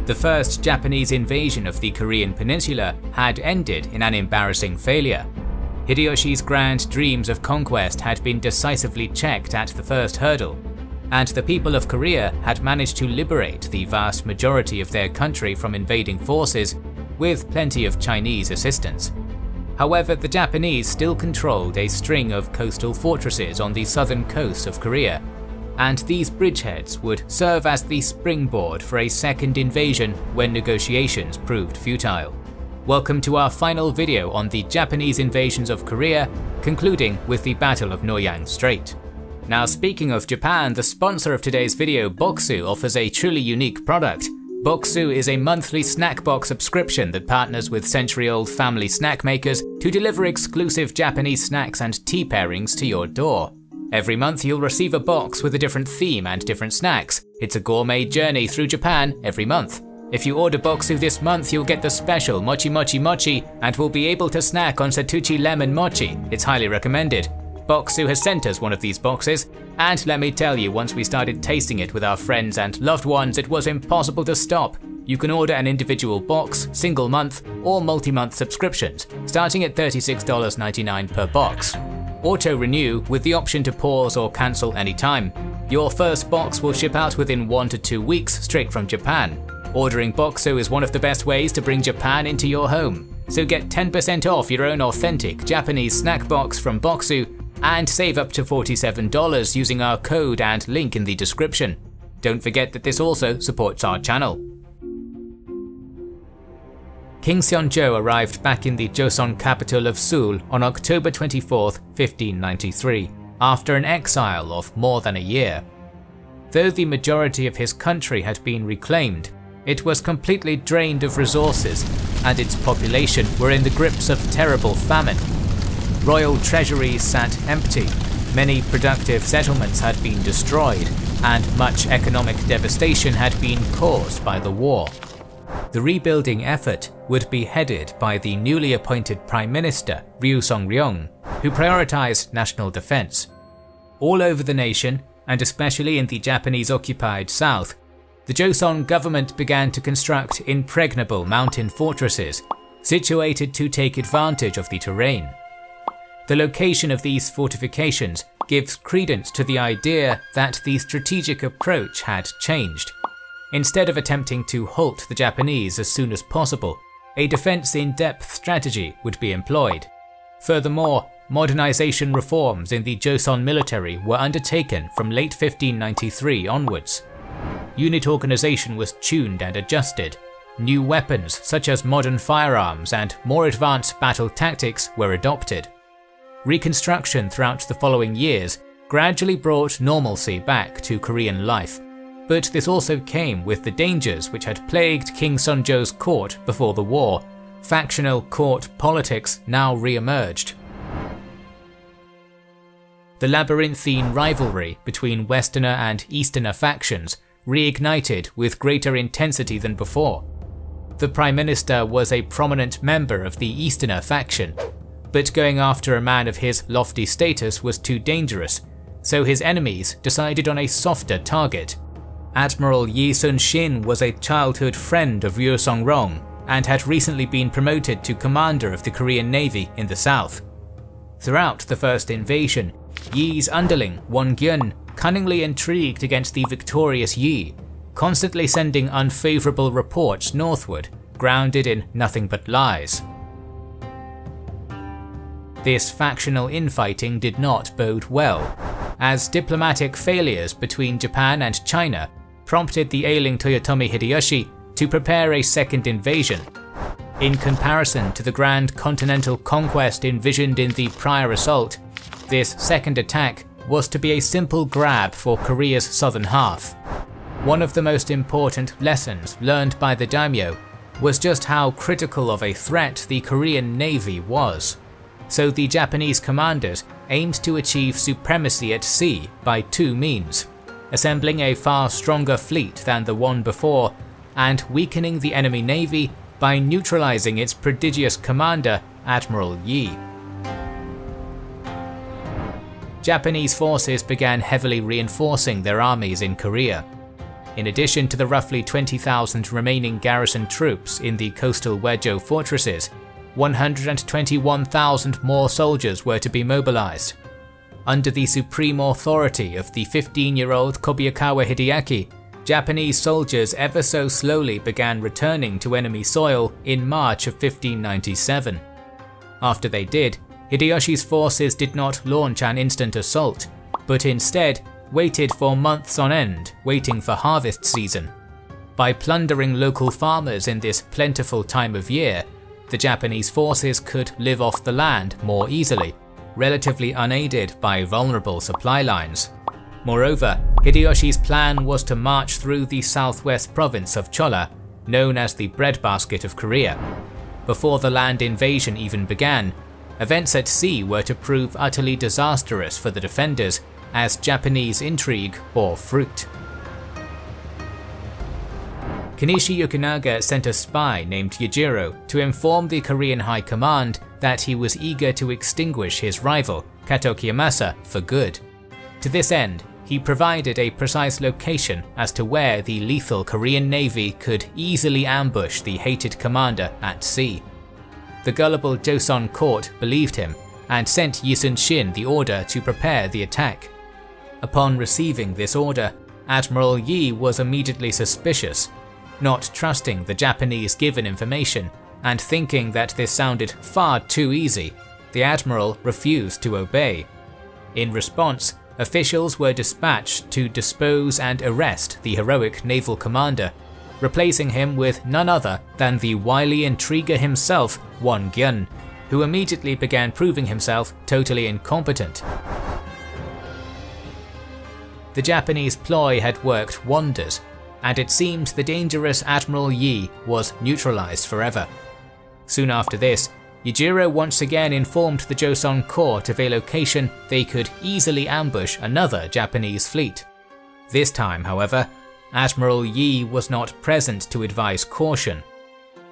The first Japanese invasion of the Korean peninsula had ended in an embarrassing failure. Hideyoshi's grand dreams of conquest had been decisively checked at the first hurdle, and the people of Korea had managed to liberate the vast majority of their country from invading forces, with plenty of Chinese assistance. However, the Japanese still controlled a string of coastal fortresses on the southern coast of Korea, and these bridgeheads would serve as the springboard for a second invasion when negotiations proved futile. Welcome to our final video on the Japanese invasions of Korea, concluding with the Battle of Noryang Strait. Now, speaking of Japan, the sponsor of today's video, Bokksu, offers a truly unique product. Bokksu is a monthly snack box subscription that partners with century-old family snack makers to deliver exclusive Japanese snacks and tea pairings to your door. Every month you'll receive a box with a different theme and different snacks. It's a gourmet journey through Japan every month. If you order Bokksu this month, you'll get the special Mochi Mochi Mochi and will be able to snack on Satuchi Lemon Mochi. It's highly recommended. Bokksu has sent us one of these boxes, and let me tell you, once we started tasting it with our friends and loved ones, it was impossible to stop. You can order an individual box, single month, or multi-month subscriptions, starting at $36.99 per box. Auto-renew with the option to pause or cancel anytime. Your first box will ship out within 1 to 2 weeks straight from Japan. Ordering Bokksu is one of the best ways to bring Japan into your home. So get 10% off your own authentic Japanese snack box from Bokksu and save up to $47 using our code and link in the description. Don't forget that this also supports our channel. King Seonjo arrived back in the Joseon capital of Seoul on October 24, 1593, after an exile of more than a year. Though the majority of his country had been reclaimed, it was completely drained of resources, and its population were in the grips of terrible famine. Royal treasuries sat empty, many productive settlements had been destroyed, and much economic devastation had been caused by the war. The rebuilding effort would be headed by the newly appointed Prime Minister Ryu Song-ryong, who prioritized national defense. All over the nation, and especially in the Japanese-occupied south, the Joseon government began to construct impregnable mountain fortresses, situated to take advantage of the terrain. The location of these fortifications gives credence to the idea that the strategic approach had changed. Instead of attempting to halt the Japanese as soon as possible, a defense-in-depth strategy would be employed. Furthermore, modernization reforms in the Joseon military were undertaken from late 1593 onwards. Unit organization was tuned and adjusted. New weapons such as modern firearms and more advanced battle tactics were adopted. Reconstruction throughout the following years gradually brought normalcy back to Korean life. But this also came with the dangers which had plagued King Seonjo's court before the war. Factional court politics now re-emerged. The labyrinthine rivalry between Westerner and Easterner factions reignited with greater intensity than before. The Prime Minister was a prominent member of the Easterner faction, but going after a man of his lofty status was too dangerous, so his enemies decided on a softer target. Admiral Yi Sun-shin was a childhood friend of Ryu Song-ryong and had recently been promoted to commander of the Korean Navy in the south. Throughout the first invasion, Yi's underling, Won Gyun, cunningly intrigued against the victorious Yi, constantly sending unfavorable reports northward, grounded in nothing but lies. This factional infighting did not bode well, as diplomatic failures between Japan and China prompted the ailing Toyotomi Hideyoshi to prepare a second invasion. In comparison to the grand continental conquest envisioned in the prior assault, this second attack was to be a simple grab for Korea's southern half. One of the most important lessons learned by the daimyo was just how critical of a threat the Korean Navy was. So the Japanese commanders aimed to achieve supremacy at sea by two means: assembling a far stronger fleet than the one before, and weakening the enemy navy by neutralizing its prodigious commander, Admiral Yi. Japanese forces began heavily reinforcing their armies in Korea. In addition to the roughly 20,000 remaining garrison troops in the coastal Wejo fortresses, 121,000 more soldiers were to be mobilized. Under the supreme authority of the 15-year-old Kobayakawa Hideaki, Japanese soldiers ever so slowly began returning to enemy soil in March of 1597. After they did, Hideyoshi's forces did not launch an instant assault, but instead waited for months on end, waiting for harvest season. By plundering local farmers in this plentiful time of year, the Japanese forces could live off the land more easily, relatively unaided by vulnerable supply lines. Moreover, Hideyoshi's plan was to march through the southwest province of Cholla, known as the breadbasket of Korea. Before the land invasion even began, events at sea were to prove utterly disastrous for the defenders, as Japanese intrigue bore fruit. Kenichi Yokunaga sent a spy named Yujiro to inform the Korean High Command that he was eager to extinguish his rival, Kato Kiyomasa, for good. To this end, he provided a precise location as to where the lethal Korean Navy could easily ambush the hated commander at sea. The gullible Joseon court believed him and sent Yi Sun-shin the order to prepare the attack. Upon receiving this order, Admiral Yi was immediately suspicious. Not trusting the Japanese given information and thinking that this sounded far too easy, the admiral refused to obey. In response, officials were dispatched to dispose and arrest the heroic naval commander, replacing him with none other than the wily intriguer himself, Won Gyun, who immediately began proving himself totally incompetent. The Japanese ploy had worked wonders, and it seemed the dangerous Admiral Yi was neutralized forever. Soon after this, Yujiro once again informed the Joseon court of a location they could easily ambush another Japanese fleet. This time, however, Admiral Yi was not present to advise caution.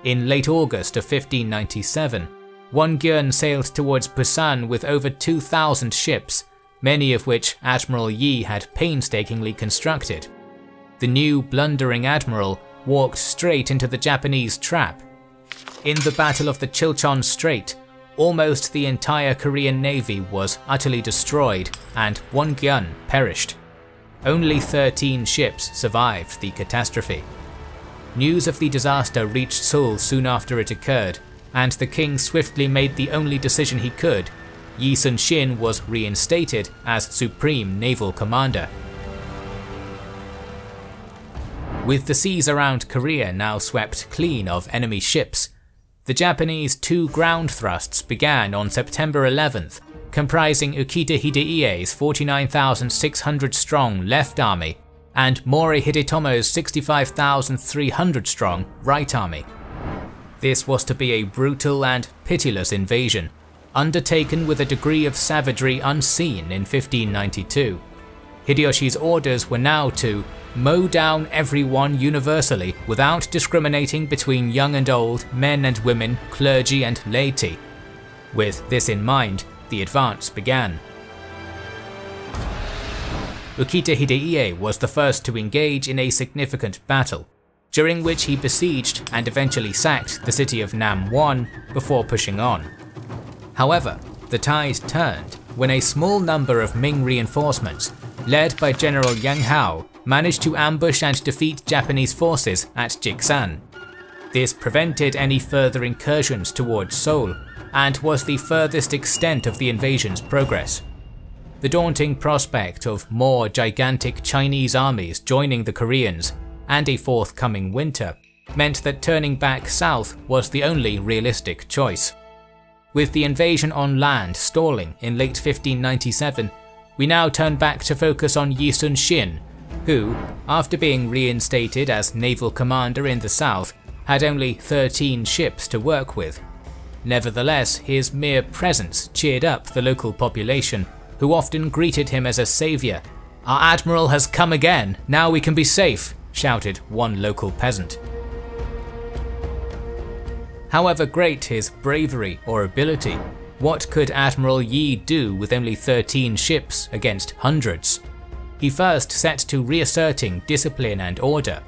In late August of 1597, Won Gyun sailed towards Busan with over 2,000 ships, many of which Admiral Yi had painstakingly constructed. The new blundering admiral walked straight into the Japanese trap. In the Battle of the Chilchon Strait, almost the entire Korean navy was utterly destroyed and Won Gyun perished. Only 13 ships survived the catastrophe. News of the disaster reached Seoul soon after it occurred, and the king swiftly made the only decision he could. Yi Sun-shin was reinstated as supreme naval commander. With the seas around Korea now swept clean of enemy ships, the Japanese two ground thrusts began on September 11th, comprising Ukita Hideie's 49,600 strong left army and Mori Hidetomo's 65,300 strong right army. This was to be a brutal and pitiless invasion, undertaken with a degree of savagery unseen in 1592. Hideyoshi's orders were now to mow down everyone universally without discriminating between young and old, men and women, clergy and laity. With this in mind, the advance began. Ukita Hideie was the first to engage in a significant battle, during which he besieged and eventually sacked the city of Namwon before pushing on. However, the tide turned when a small number of Ming reinforcements, led by General Yang Hao, managed to ambush and defeat Japanese forces at Jiksan. This prevented any further incursions towards Seoul, and was the furthest extent of the invasion's progress. The daunting prospect of more gigantic Chinese armies joining the Koreans, and a forthcoming winter, meant that turning back south was the only realistic choice. With the invasion on land stalling in late 1597, we now turn back to focus on Yi Sun-shin, who, after being reinstated as naval commander in the south, had only 13 ships to work with. Nevertheless, his mere presence cheered up the local population, who often greeted him as a saviour. "Our admiral has come again, now we can be safe," shouted one local peasant. However great his bravery or ability, what could Admiral Yi do with only 13 ships against hundreds? he first set to reasserting discipline and order.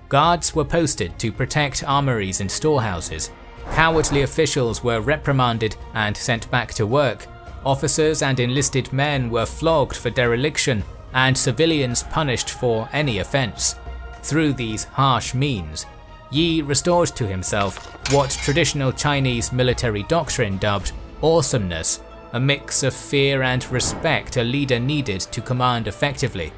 Guards were posted to protect armories and storehouses, cowardly officials were reprimanded and sent back to work, officers and enlisted men were flogged for dereliction, and civilians punished for any offense. Through these harsh means, Yi restored to himself what traditional Chinese military doctrine dubbed awesomeness, a mix of fear and respect a leader needed to command effectively.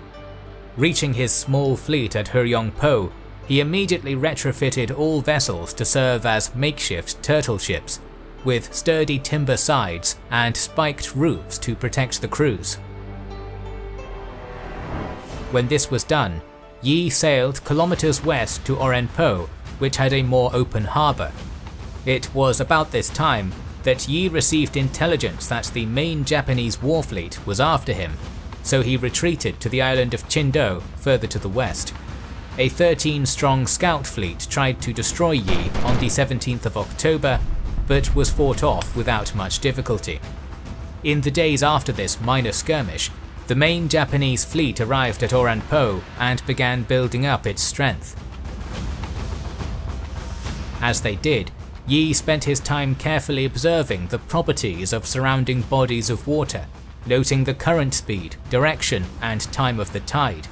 Reaching his small fleet at Huryongpo, he immediately retrofitted all vessels to serve as makeshift turtle ships, with sturdy timber sides and spiked roofs to protect the crews. When this was done, Yi sailed kilometers west to Orenpo, which had a more open harbour. It was about this time that Yi received intelligence that the main Japanese war fleet was after him, so he retreated to the island of Chindo further to the west. A 13-strong scout fleet tried to destroy Yi on the 17th of October, but was fought off without much difficulty. In the days after this minor skirmish, the main Japanese fleet arrived at Orenpo and began building up its strength. As they did, Yi spent his time carefully observing the properties of surrounding bodies of water, noting the current speed, direction, and time of the tide.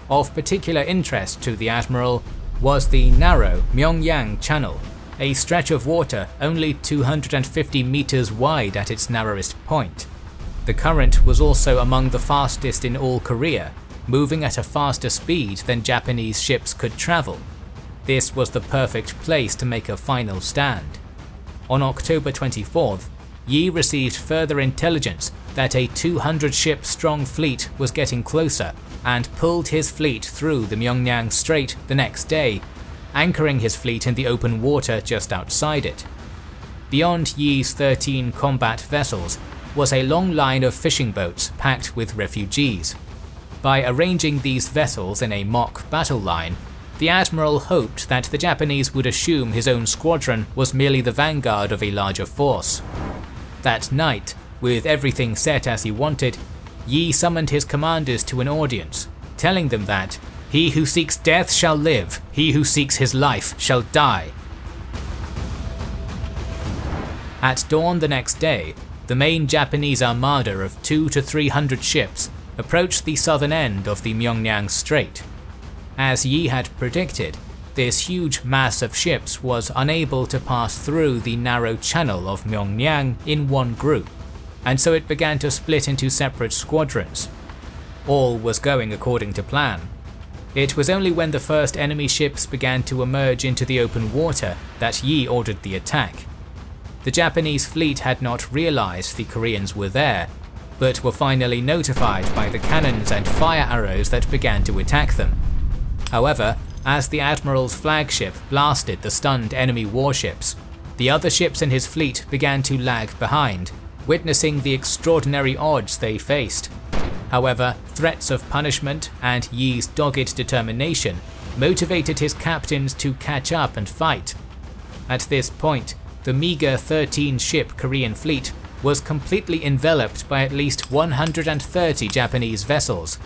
Of particular interest to the admiral was the narrow Myeongyang Channel, a stretch of water only 250 meters wide at its narrowest point. The current was also among the fastest in all Korea, moving at a faster speed than Japanese ships could travel. This was the perfect place to make a final stand. On October 24th, Yi received further intelligence that a 200-ship-strong fleet was getting closer and pulled his fleet through the Myeongyang Strait the next day, anchoring his fleet in the open water just outside it. Beyond Yi's 13 combat vessels was a long line of fishing boats packed with refugees. By arranging these vessels in a mock battle line, the admiral hoped that the Japanese would assume his own squadron was merely the vanguard of a larger force. That night, with everything set as he wanted, Yi summoned his commanders to an audience, telling them that "He who seeks death shall live, he who seeks his life shall die." At dawn the next day, the main Japanese armada of 200 to 300 ships approached the southern end of the Myeongyang Strait. As Yi had predicted, this huge mass of ships was unable to pass through the narrow channel of Myeongyang in one group, and so it began to split into separate squadrons. All was going according to plan. It was only when the first enemy ships began to emerge into the open water that Yi ordered the attack. The Japanese fleet had not realized the Koreans were there, but were finally notified by the cannons and fire arrows that began to attack them. However, as the admiral's flagship blasted the stunned enemy warships, the other ships in his fleet began to lag behind, witnessing the extraordinary odds they faced. However, threats of punishment and Yi's dogged determination motivated his captains to catch up and fight. At this point, the meager 13-ship Korean fleet was completely enveloped by at least 130 Japanese vessels.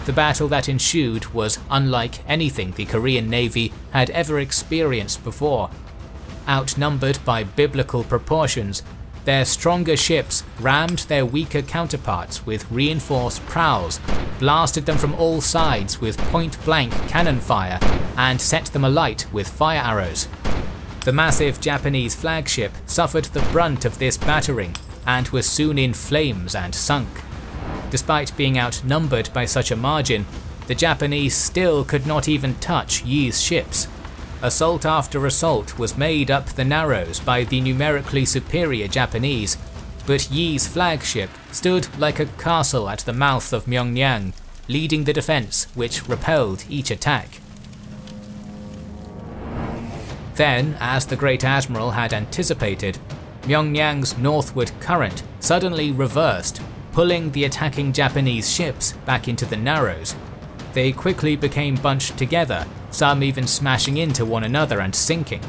The battle that ensued was unlike anything the Korean Navy had ever experienced before. Outnumbered by biblical proportions, their stronger ships rammed their weaker counterparts with reinforced prows, blasted them from all sides with point-blank cannon fire, and set them alight with fire arrows. The massive Japanese flagship suffered the brunt of this battering and was soon in flames and sunk. Despite being outnumbered by such a margin, the Japanese still could not even touch Yi's ships. Assault after assault was made up the Narrows by the numerically superior Japanese, but Yi's flagship stood like a castle at the mouth of Myeongyang, leading the defense which repelled each attack. Then, as the Great Admiral had anticipated, Myeongyang's northward current suddenly reversed, pulling the attacking Japanese ships back into the Narrows. They quickly became bunched together, some even smashing into one another and sinking.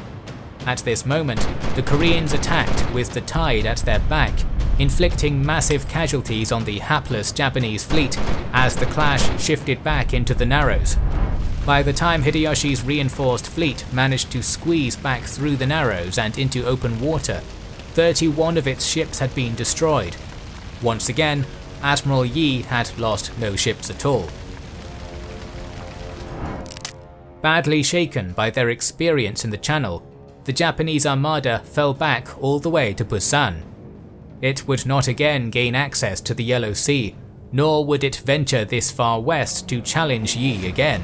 At this moment, the Koreans attacked with the tide at their back, inflicting massive casualties on the hapless Japanese fleet as the clash shifted back into the Narrows. By the time Hideyoshi's reinforced fleet managed to squeeze back through the Narrows and into open water, 31 of its ships had been destroyed. Once again, Admiral Yi had lost no ships at all. Badly shaken by their experience in the Channel, the Japanese armada fell back all the way to Busan. It would not again gain access to the Yellow Sea, nor would it venture this far west to challenge Yi again.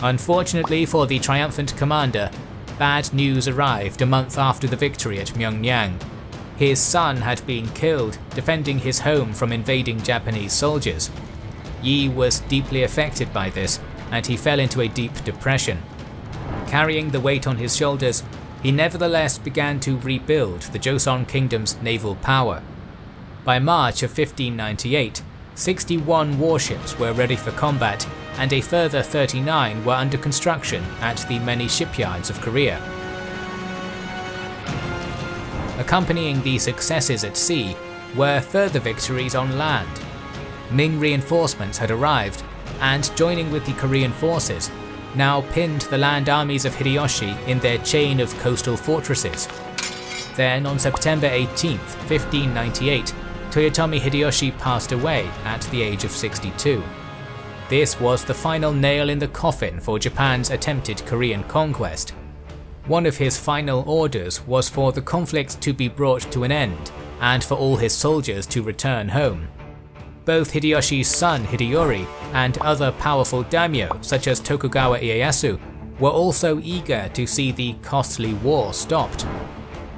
Unfortunately for the triumphant commander, bad news arrived a month after the victory at Myeongnyang. His son had been killed defending his home from invading Japanese soldiers. Yi was deeply affected by this, and he fell into a deep depression. Carrying the weight on his shoulders, he nevertheless began to rebuild the Joseon Kingdom's naval power. By March of 1598, 61 warships were ready for combat, and a further 39 were under construction at the many shipyards of Korea. Accompanying the successes at sea were further victories on land. Ming reinforcements had arrived, and joining with the Korean forces, now pinned the land armies of Hideyoshi in their chain of coastal fortresses. Then on September 18, 1598, Toyotomi Hideyoshi passed away at the age of 62. This was the final nail in the coffin for Japan's attempted Korean conquest. One of his final orders was for the conflict to be brought to an end, and for all his soldiers to return home. Both Hideyoshi's son Hideyori and other powerful daimyo such as Tokugawa Ieyasu were also eager to see the costly war stopped.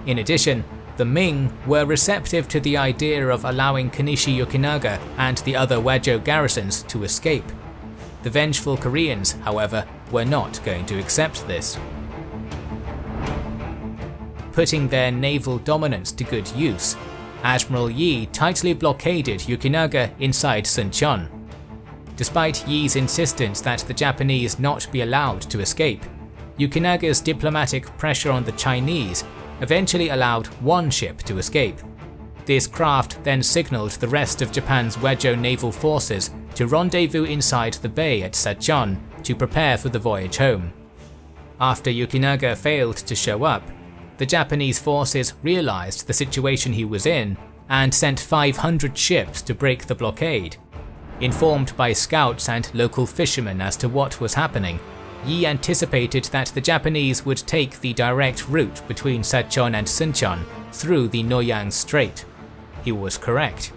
In addition, the Ming were receptive to the idea of allowing Kanishi Yukinaga and the other Wajjo garrisons to escape. The vengeful Koreans, however, were not going to accept this. Putting their naval dominance to good use, Admiral Yi tightly blockaded Yukinaga inside Suncheon. Despite Yi's insistence that the Japanese not be allowed to escape, Yukinaga's diplomatic pressure on the Chinese eventually allowed one ship to escape. This craft then signalled the rest of Japan's Wajjo naval forces to rendezvous inside the bay at Sachon to prepare for the voyage home. After Yukinaga failed to show up, the Japanese forces realized the situation he was in and sent 500 ships to break the blockade. Informed by scouts and local fishermen as to what was happening, Yi anticipated that the Japanese would take the direct route between Sachon and Suncheon through the Noyang Strait. He was correct.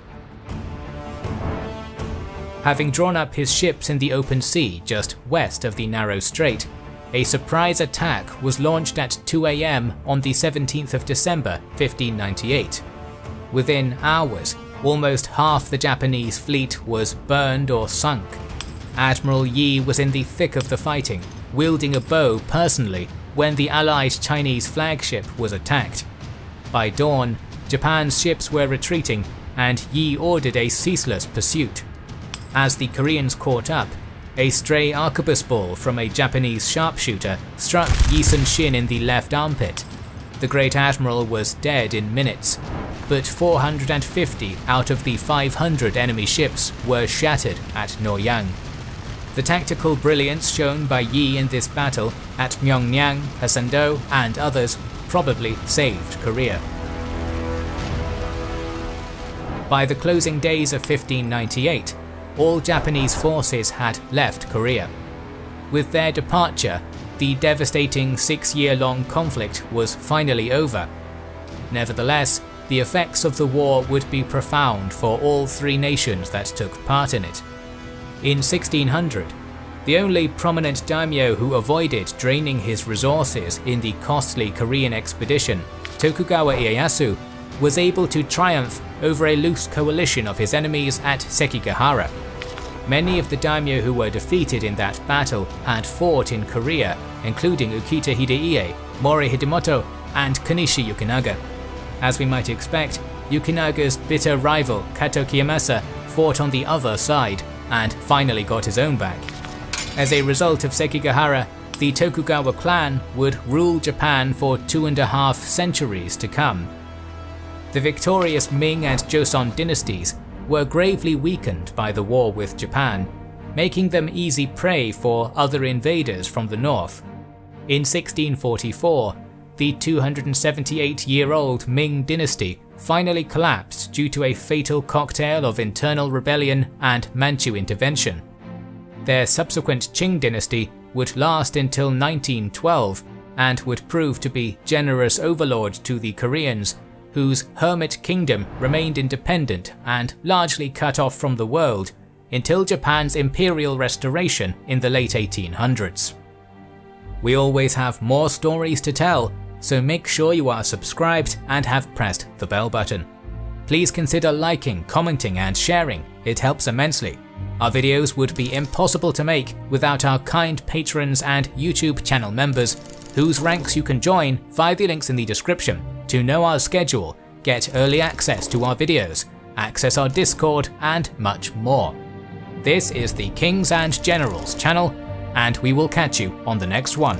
Having drawn up his ships in the open sea just west of the narrow strait, a surprise attack was launched at 2 AM on the 17th of December 1598. Within hours, almost half the Japanese fleet was burned or sunk. Admiral Yi was in the thick of the fighting, wielding a bow personally when the allied Chinese flagship was attacked. By dawn, Japan's ships were retreating, and Yi ordered a ceaseless pursuit. As the Koreans caught up, a stray arquebus ball from a Japanese sharpshooter struck Yi Sun-shin in the left armpit. The Great Admiral was dead in minutes, but 450 out of the 500 enemy ships were shattered at Noyang. The tactical brilliance shown by Yi in this battle at Myeongnyang, Hassando, and others probably saved Korea. By the closing days of 1598, all Japanese forces had left Korea. With their departure, the devastating 6-year-long conflict was finally over. Nevertheless, the effects of the war would be profound for all three nations that took part in it. In 1600, the only prominent daimyo who avoided draining his resources in the costly Korean expedition, Tokugawa Ieyasu, was able to triumph over a loose coalition of his enemies at Sekigahara. Many of the daimyo who were defeated in that battle had fought in Korea, including Ukita Hidei, Mori Hidemoto, and Kanishi Yukinaga. As we might expect, Yukinaga's bitter rival Kato Kiyomasa fought on the other side and finally got his own back. As a result of Sekigahara, the Tokugawa clan would rule Japan for 2.5 centuries to come. The victorious Ming and Joseon dynasties were gravely weakened by the war with Japan, making them easy prey for other invaders from the north. In 1644, the 278-year-old Ming dynasty finally collapsed due to a fatal cocktail of internal rebellion and Manchu intervention. Their subsequent Qing dynasty would last until 1912 and would prove to be generous overlord to the Koreans, whose hermit kingdom remained independent and largely cut off from the world until Japan's imperial restoration in the late 1800s. We always have more stories to tell, so make sure you are subscribed and have pressed the bell button. Please consider liking, commenting and sharing, it helps immensely. Our videos would be impossible to make without our kind patrons and YouTube channel members, whose ranks you can join via the links in the description to know our schedule, get early access to our videos, access our Discord and much more. This is the Kings and Generals channel, and we will catch you on the next one.